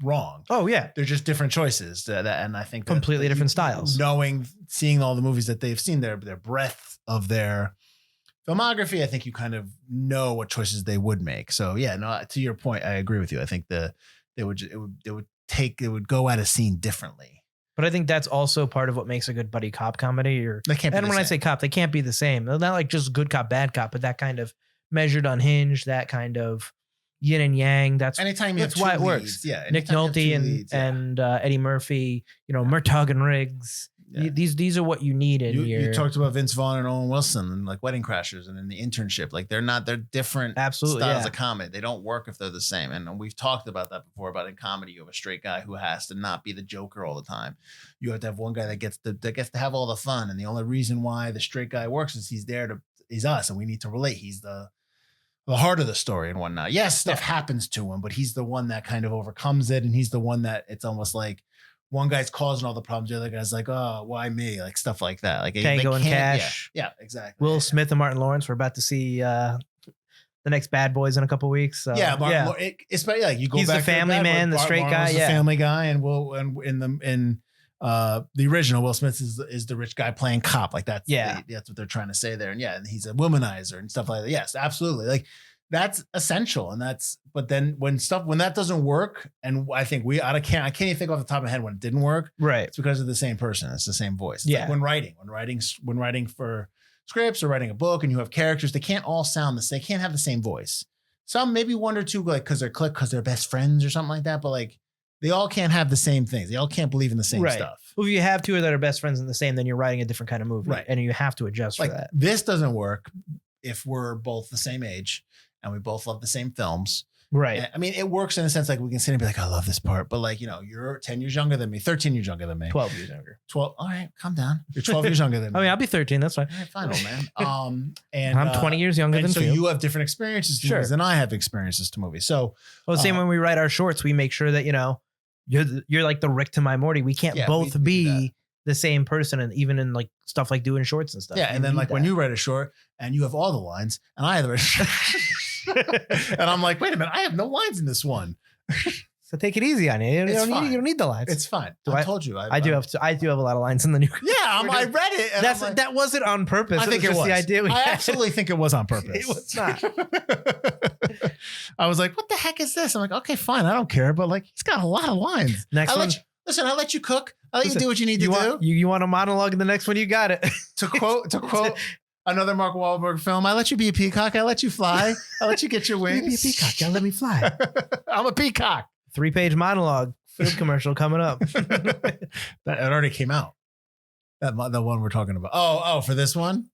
wrong. Oh yeah, they're just different choices, and I think completely different styles. Seeing all the movies that they've seen, their breadth of their filmography, I think you kind of know what choices they would make. So yeah, no, to your point, I agree with you. I think it would go at a scene differently. But I think that's also part of what makes a good buddy cop comedy. I say cop, they can't be the same. They're not like just good cop, bad cop, but that kind of measured, unhinged, that kind of yin and yang. That's why it works. Yeah, Nick Nolte and Eddie Murphy, Murtaugh and Riggs. Yeah. These are what you need in here. You talked about Vince Vaughn and Owen Wilson and like Wedding Crashers and in The Internship. Like they're different styles of comedy. They don't work if they're the same. And we've talked about that before, about in comedy, you have a straight guy who has to not be the Joker all the time. You have to have one guy that gets to have all the fun. And the only reason why the straight guy works is he's us and we need to relate. He's the heart of the story and whatnot. Yes, stuff happens to him, but he's the one that kind of overcomes it. And he's the one that it's almost like, one guy's causing all the problems. The other guy's like, oh, why me? Like stuff like that. Like Tango and Cash. Yeah, exactly. Will Smith and Martin Lawrence. We're about to see the next Bad Boys in a couple weeks. So, it's like you go he's back. He's the family man, the straight guy. The family guy, and in the original, Will Smith is the rich guy playing cop. Like that's what they're trying to say there. And he's a womanizer and stuff like that. Yes, absolutely. Like that's essential, but then when that doesn't work, and I think I can't even think off the top of my head when it didn't work. Right, it's because of the same person. It's the same voice. It's like when writing for scripts or writing a book, and you have characters, they can't all sound the same. They can't have the same voice. Some maybe one or two like because they're best friends or something like that, but like they all can't have the same things. They all can't believe in the same stuff. Well, if you have two that are best friends in the same, then you're writing a different kind of movie, right? And you have to adjust for that. This doesn't work if we're both the same age. And we both love the same films. Right. And, I mean, it works in a sense like we can sit and be like, I love this part. But like, you're 10 years younger than me, 13 years younger than me. 12 years younger. 12. All right, calm down. You're 12 years younger than me. I mean, I'll be 13. That's fine. All right, fine, old man. And I'm 20 years younger than so you. You have different experiences to movies than I have experiences to movies. So, same when we write our shorts, we make sure that, you're like the Rick to my Morty. We can't both be the same person, and even in like stuff like doing shorts and stuff. Yeah, and then like when you write a short and you have all the lines, and I have the and I'm like, wait a minute, I have no lines in this one. So take it easy on you. You don't need the lines. It's fine. I told you. I do have a lot of lines in the new. Yeah, I read it. And that wasn't on purpose. I think it was. The idea I absolutely think it was on purpose. It was not. I was like, what the heck is this? I'm like, okay, fine. I don't care. But like, he's got a lot of lines. Next one. Listen, I'll let you cook. I'll let you do what you need to do. You want a monologue in the next one? You got it. To quote another Mark Wahlberg film, I let you be a peacock. I let you fly. I let you get your wings. Be a peacock. Don't let me fly. I'm a peacock. 3-page monologue. Food commercial coming up. It already came out. The one we're talking about. Oh, for this one?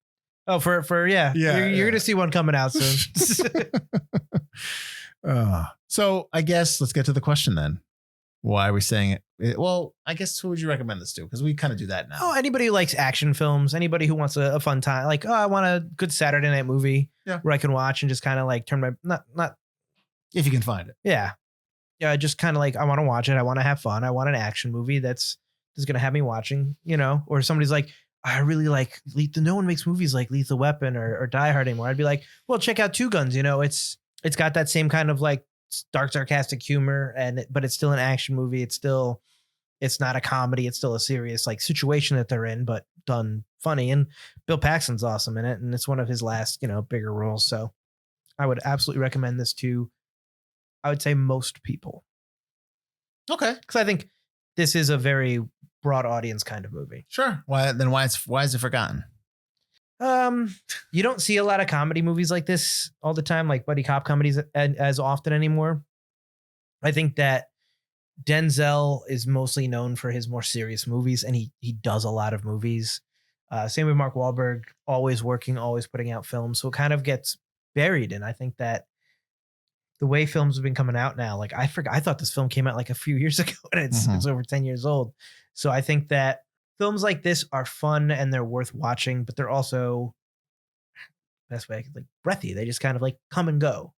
Oh, for yeah. You're gonna see one coming out soon. So I guess let's get to the question then. Why are we saying it? Well, I guess who would you recommend this to? Because we kind of do that now. Oh, anybody who likes action films, anybody who wants a fun time, like, I want a good Saturday night movie where I can watch and just kind of like turn my not if you can find it. Yeah. Just kind of like, I want to watch it. I want to have fun. I want an action movie that's going to have me watching, or somebody's like, I really like no one makes movies like Lethal Weapon or Die Hard anymore. I'd be like, well, check out Two Guns. It's got that same kind of like dark, sarcastic humor, but it's still an action movie. It's not a comedy. It's still a serious like situation that they're in, but done funny. And Bill Paxton's awesome in it. And it's one of his last, bigger roles. So I would absolutely recommend this to, I would say, most people. Okay. Because I think this is a very broad audience kind of movie. Sure. Why is it forgotten? You don't see a lot of comedy movies like this all the time, like buddy cop comedies as often anymore. I think that Denzel is mostly known for his more serious movies, and he does a lot of movies. Same with Mark Wahlberg, always working, always putting out films. So it kind of gets buried. And I think that the way films have been coming out now, like I thought this film came out like a few years ago, and it's over 10 years old. So I think that films like this are fun and they're worth watching, but they're also, best way I could, like, breathy. They just kind of like come and go.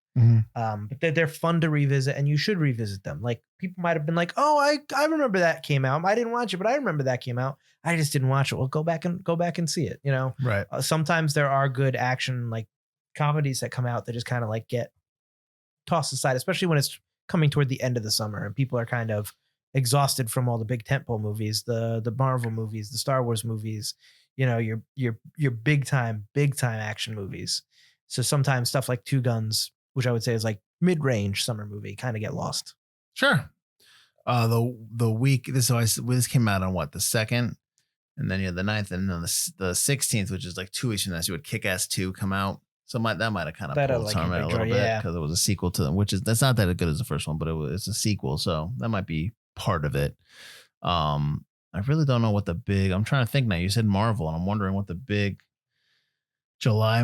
But they're fun to revisit, and you should revisit them. Like, people might have been like, oh, I remember that came out. I didn't watch it, but I remember that came out. I just didn't watch it. Well, go back and see it. Right. Sometimes there are good action like comedies that come out that just kind of like get tossed aside, especially when it's coming toward the end of the summer and people are kind of exhausted from all the big tentpole movies, the Marvel movies, the Star Wars movies, your big time action movies. So sometimes stuff like Two Guns, which I would say is like mid-range summer movie, kind of get lost. Sure. The week this came out on what, the 2nd, and then you had the 9th, and then the 16th, which is like 2 weeks from now, so you had Kick-Ass 2 come out. So that might have kind of pulled some a little bit because it was a sequel to them, that's not that good as the first one, but it's a sequel, so that might be part of it. I really don't know what I'm trying to think now. You said Marvel, and I'm wondering what the big July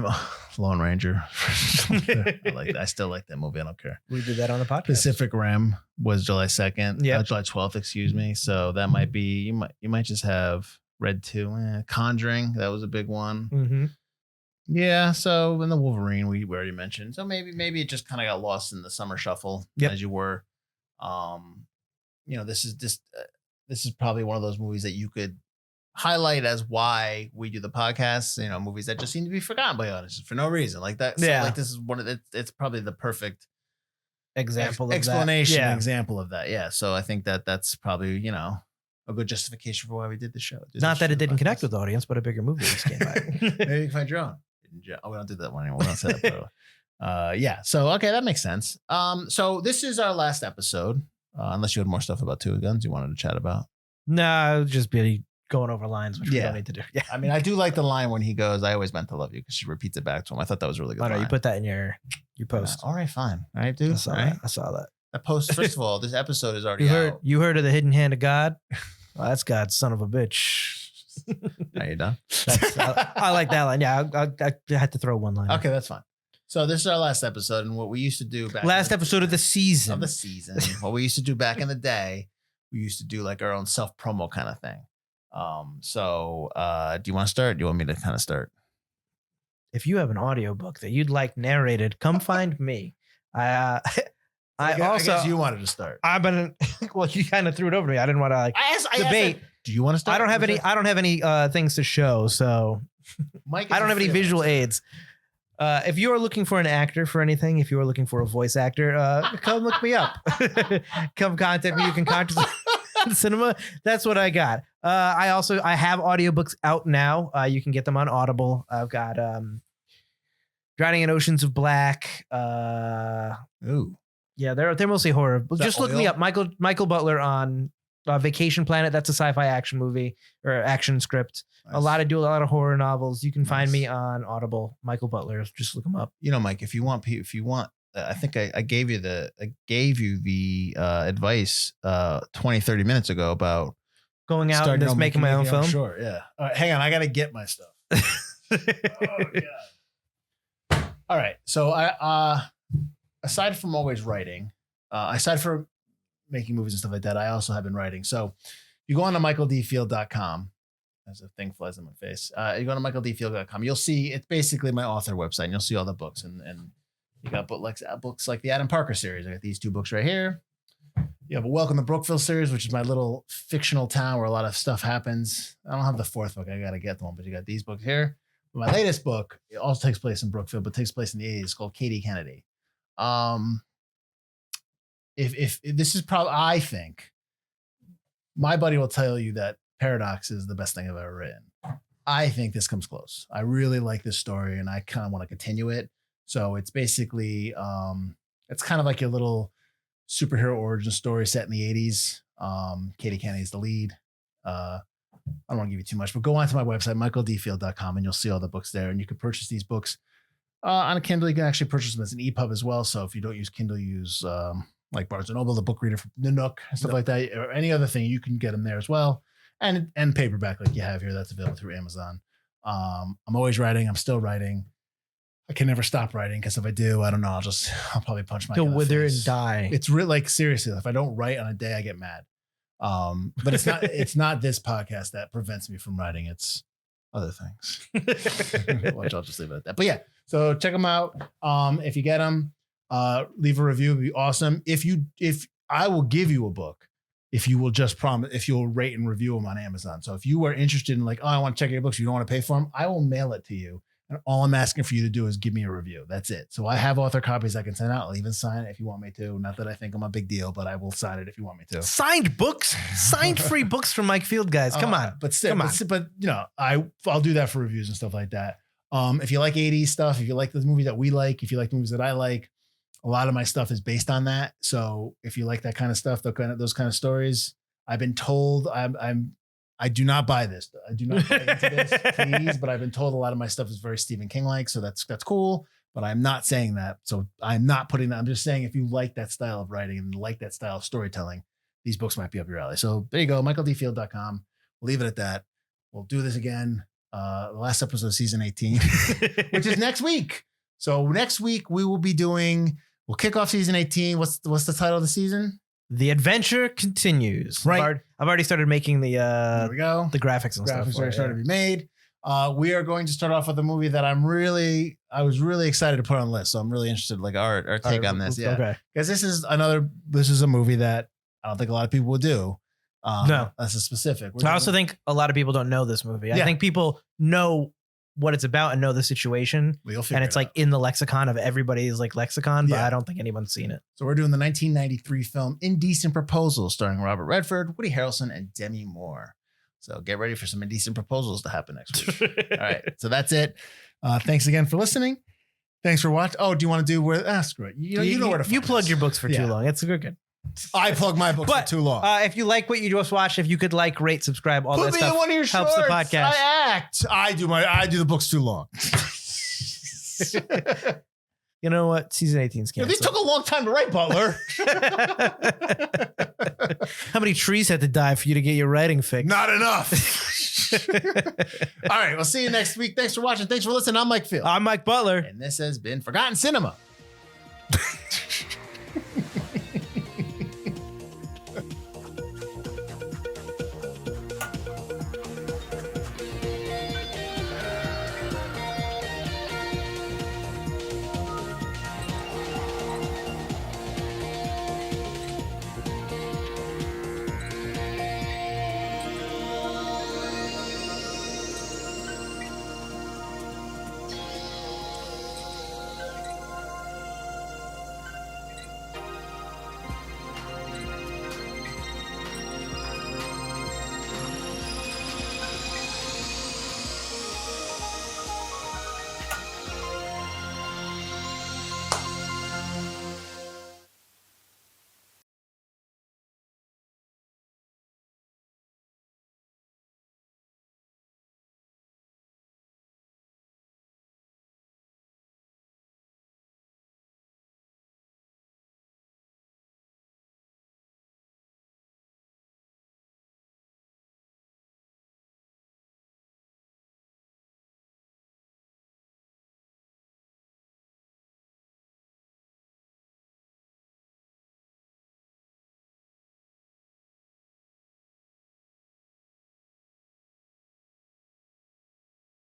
Lone Ranger. I still like that movie. I don't care. We did that on the podcast. Pacific Rim was July 2nd. Yeah, July 12th. Excuse me. So that might be you might just have Red 2. Conjuring, that was a big one. Mm-hmm. Yeah. So in the Wolverine, we already mentioned. So maybe it just kind of got lost in the summer shuffle as you were. This is probably one of those movies that you could highlight as why we do the podcast. Movies that just seem to be forgotten by audiences for no reason, like that. So like this is one of it's probably the perfect example of that. Yeah. So I think that-that's probably a good justification for why we did the show. Not that it didn't connect with the audience, but a bigger movie just came out. Maybe you can find your own. Oh, we don't do that one anymore. We don't set up. Yeah. So okay, that makes sense. So this is our last episode. Unless you had more stuff about Two Guns you wanted to chat about. No, it would just be going over lines, which we don't need to do. Yeah. I mean, I do like the line when he goes, "I always meant to love you," because she repeats it back to him. I thought that was a really good. Oh no, you put that in your post. All right, fine. All right, dude. I saw that. I saw that. That post. First of all, this episode is already out. You heard of the hidden hand of God? Well, that's God's son of a bitch. Are you done? I like that line. Yeah, I had to throw one line. Okay, that's fine. So this is our last episode, and what we used to do back episode of the season. What we used to do back in the day, we used to do like our own self promo kind of thing. Do you want to start? Do you want me to kind of start? If you have an audiobook that you'd like narrated, come find me. I guess you wanted to start. Well, you kind of threw it over to me. I didn't want to debate. Do you want to start? I don't have any things to show, so Mike, I don't have any visual aids. If you are looking for an actor for anything, if you are looking for a voice actor, come look me up. Come contact me. You can contact cinema. That's what I got. I have audiobooks out now. You can get them on Audible. I've got Drowning in Oceans of Black. Ooh. Yeah, they're mostly horror. Just look me up, Michael Butler on Vacation Planet, that's a sci-fi action movie or action script. Nice. A lot of horror novels. You can find me on Audible. Michael Butler. Just look him up. You know, Mike, if you want, I think I gave you the advice 20, 30 minutes ago about going out and just making my own film. Sure, yeah. All right, hang on, I got to get my stuff. Oh God. All right, so I aside from always writing, aside from making movies and stuff like that, I also have been writing. So you go on to michaeldfield.com. As a thing flies in my face. You go to michaeldfield.com. You'll see it's basically my author website, and you'll see all the books. And you got books like the Adam Parker series. I got these 2 books right here. You have a Welcome to Brookville series, which is my little fictional town where a lot of stuff happens. I don't have the 4th book. I got to get the one, but you got these books here. My latest book, it also takes place in Brookville, but takes place in the 80s. It's called Katie Kennedy. If this is probably, I think my buddy will tell you that Paradox is the best thing I've ever written. I think this comes close. I really like this story, and I kind of want to continue it. So it's basically, it's kind of like your little superhero origin story set in the 80s. Katie Kennedy is the lead. I don't want to give you too much, but go on to my website, michaeldfield.com, and you'll see all the books there. And you can purchase these books on a Kindle. You can actually purchase them as an EPUB as well. So if you don't use Kindle, use like Barnes & Noble, the book reader from the Nook, and stuff like that, or any other thing, you can get them there as well. And paperback like you have here, that's available through Amazon. I'm always writing. I'm still writing. I can never stop writing, because if I do, I don't know, I'll probably punch my You'll wither and die. It's real, like seriously, if I don't write on a day, I get mad. But it's not this podcast that prevents me from writing. It's other things. Which I'll just leave it at that. But yeah, so check them out. If you get them, leave a review. It'd be awesome. If I will give you a book, if you will just promise, if you'll rate and review them on Amazon. So if you are interested in I want to check your books, you don't want to pay for them, I will mail it to you. And all I'm asking for you to do is give me a review. That's it. So I have author copies I can send out. I'll even sign it if you want me to. Not that I think I'm a big deal, but I will sign it if you want me to. Signed books, signed free books from Mike Field, guys. Come on. But still, but you know, I'll do that for reviews and stuff like that. If you like 80s stuff, if you like the movies that we like, if you like the movies that I like, a lot of my stuff is based on that. So if you like that kind of stuff, those kind of stories, I've been told I do not buy this. I do not buy into this, please. But I've been told a lot of my stuff is very Stephen King-like, so that's cool. But I'm not saying that. So I'm not putting that. I'm just saying if you like that style of writing and like that style of storytelling, these books might be up your alley. So there you go, michaeldfield.com. We'll leave it at that. We'll do this again. The last episode of season 18, which is next week. So next week we'll kick off season 18. What's the title of the season? The Adventure Continues. Right. I've already started making the there we go. the graphics and stuff. Graphics are starting to be made. We are going to start off with a movie that I was really excited to put on the list. So I'm really interested, like our take on this. Yeah. Okay. Because this is a movie that I don't think a lot of people will do. No. That's a specific. I also think a lot of people don't know this movie. Yeah. I think people know what it's about and know the situation. And it's like in the lexicon of everybody's like lexicon, but Yeah. I don't think anyone's seen it. So we're doing the 1993 film Indecent Proposals, starring Robert Redford, Woody Harrelson, and Demi Moore. So get ready for some indecent proposals to happen next week. All right. So that's it. Thanks again for listening. Thanks for watching. Oh, do you want to do where? Screw it. You know where to find You plugged us. your books for too long. It's good. I plug my books for too long. If you like what you just watched, if you could rate, subscribe, all Put that me stuff in one of your helps shorts. the podcast. I act. I do the books too long. You know what? Season 18's They canceled. took a long time to write, Butler. How many trees had to die for you to get your writing fixed? Not enough. All right. We'll see you next week. Thanks for watching. Thanks for listening. I'm Mike Field. I'm Mike Butler. And this has been Forgotten Cinema.